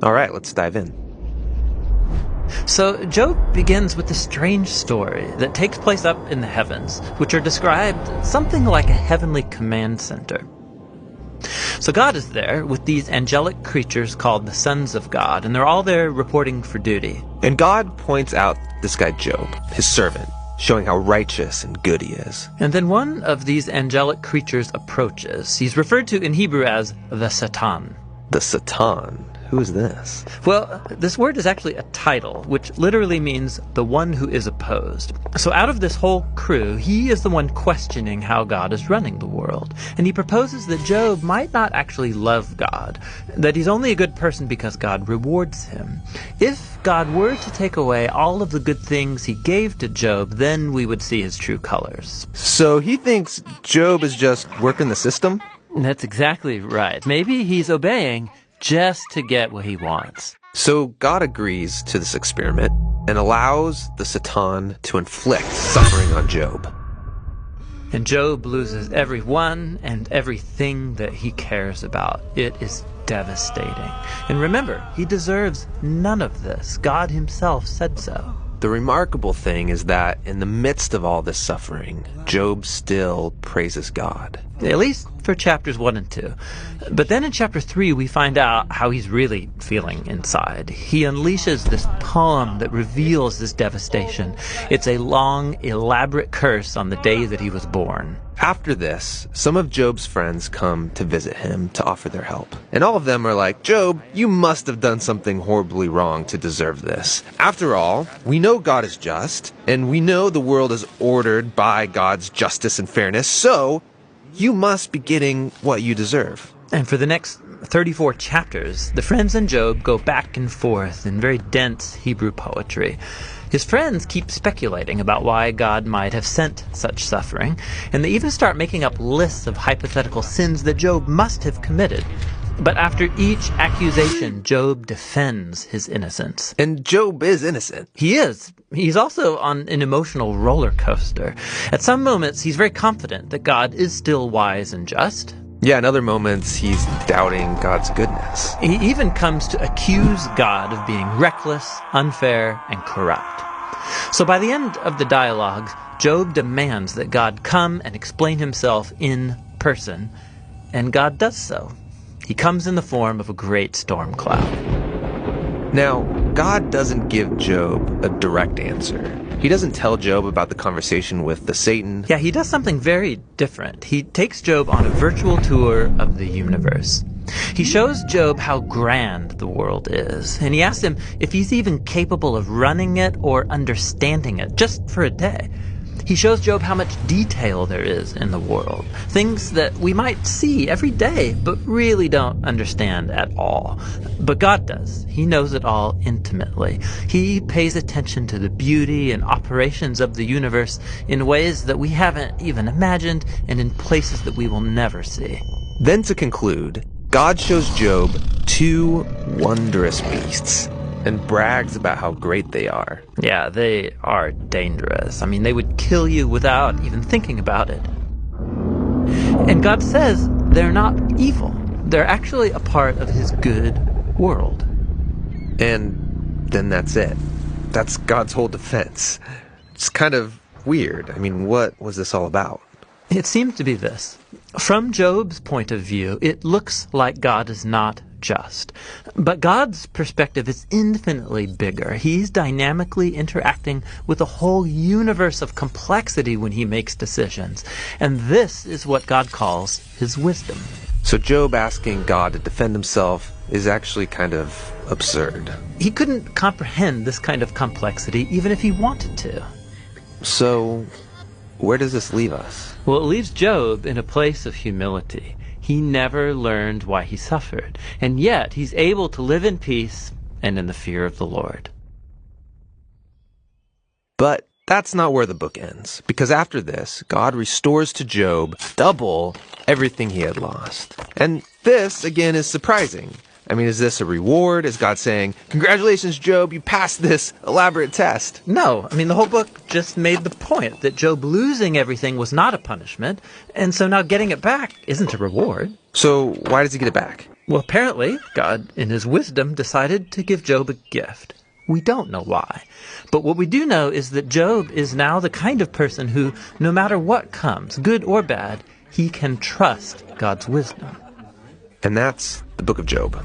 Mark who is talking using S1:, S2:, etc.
S1: All right, let's dive in.
S2: So Job begins with a strange story that takes place up in the heavens, which are described something like a heavenly command center. So God is there with these angelic creatures called the sons of God, and they're all there reporting for duty.
S1: And God points out this guy Job, his servant, showing how righteous and good he is.
S2: And then one of these angelic creatures approaches. He's referred to in Hebrew as the Satan.
S1: The Satan? Who is this?
S2: Well, this word is actually a title, which literally means the one who is opposed. So out of this whole crew, he is the one questioning how God is running the world. And he proposes that Job might not actually love God, that he's only a good person because God rewards him. If God were to take away all of the good things he gave to Job, then we would see his true colors.
S1: So he thinks Job is just working the system?
S2: That's exactly right. Maybe he's obeying just to get what he wants.
S1: So God agrees to this experiment and allows the Satan to inflict suffering on Job.
S2: And Job loses everyone and everything that he cares about. It is devastating. And remember, he deserves none of this. God himself said so.
S1: The remarkable thing is that in the midst of all this suffering, Job still praises God.
S2: At least for chapters 1 and 2. But then in chapter 3, we find out how he's really feeling inside. He unleashes this poem that reveals this devastation. It's a long, elaborate curse on the day that he was born.
S1: After this, some of Job's friends come to visit him to offer their help. And all of them are like, Job, you must have done something horribly wrong to deserve this. After all, we know God is just, and we know the world is ordered by God's justice and fairness, so you must be getting what you deserve.
S2: And for the next 34 chapters, the friends and Job go back and forth in very dense Hebrew poetry. His friends keep speculating about why God might have sent such suffering, and they even start making up lists of hypothetical sins that Job must have committed. But after each accusation, Job defends his innocence.
S1: And Job is innocent.
S2: He is. He's also on an emotional roller coaster. At some moments, he's very confident that God is still wise and just.
S1: Yeah, in other moments, he's doubting God's goodness.
S2: He even comes to accuse God of being reckless, unfair, and corrupt. So by the end of the dialogue, Job demands that God come and explain himself in person, and God does so. He comes in the form of a great storm cloud.
S1: Now, God doesn't give Job a direct answer. He doesn't tell Job about the conversation with the Satan.
S2: Yeah, he does something very different. He takes Job on a virtual tour of the universe. He shows Job how grand the world is, and he asks him if he's even capable of running it or understanding it, just for a day. He shows Job how much detail there is in the world, things that we might see every day, but really don't understand at all. But God does. He knows it all intimately. He pays attention to the beauty and operations of the universe in ways that we haven't even imagined and in places that we will never see.
S1: Then to conclude, God shows Job two wondrous beasts and brags about how great they are.
S2: Yeah, they are dangerous. I mean, they would kill you without even thinking about it. And God says they're not evil. They're actually a part of his good world.
S1: And then that's it. That's God's whole defense. It's kind of weird. I mean, what was this all about?
S2: It seems to be this. From Job's point of view, it looks like God is not just. But God's perspective is infinitely bigger. He's dynamically interacting with a whole universe of complexity when he makes decisions. And this is what God calls his wisdom.
S1: So Job asking God to defend himself is actually kind of absurd.
S2: He couldn't comprehend this kind of complexity even if he wanted to.
S1: So where does this leave us?
S2: Well, it leaves Job in a place of humility. He never learned why he suffered, and yet he's able to live in peace and in the fear of the Lord.
S1: But that's not where the book ends, because after this, God restores to Job double everything he had lost. And this, again, is surprising. I mean, is this a reward? Is God saying, congratulations, Job, you passed this elaborate test?
S2: No, I mean, the whole book just made the point that Job losing everything was not a punishment, and so now getting it back isn't a reward.
S1: So why does he get it back?
S2: Well, apparently, God, in his wisdom, decided to give Job a gift. We don't know why. But what we do know is that Job is now the kind of person who, no matter what comes, good or bad, he can trust God's wisdom.
S1: And that's the book of Job.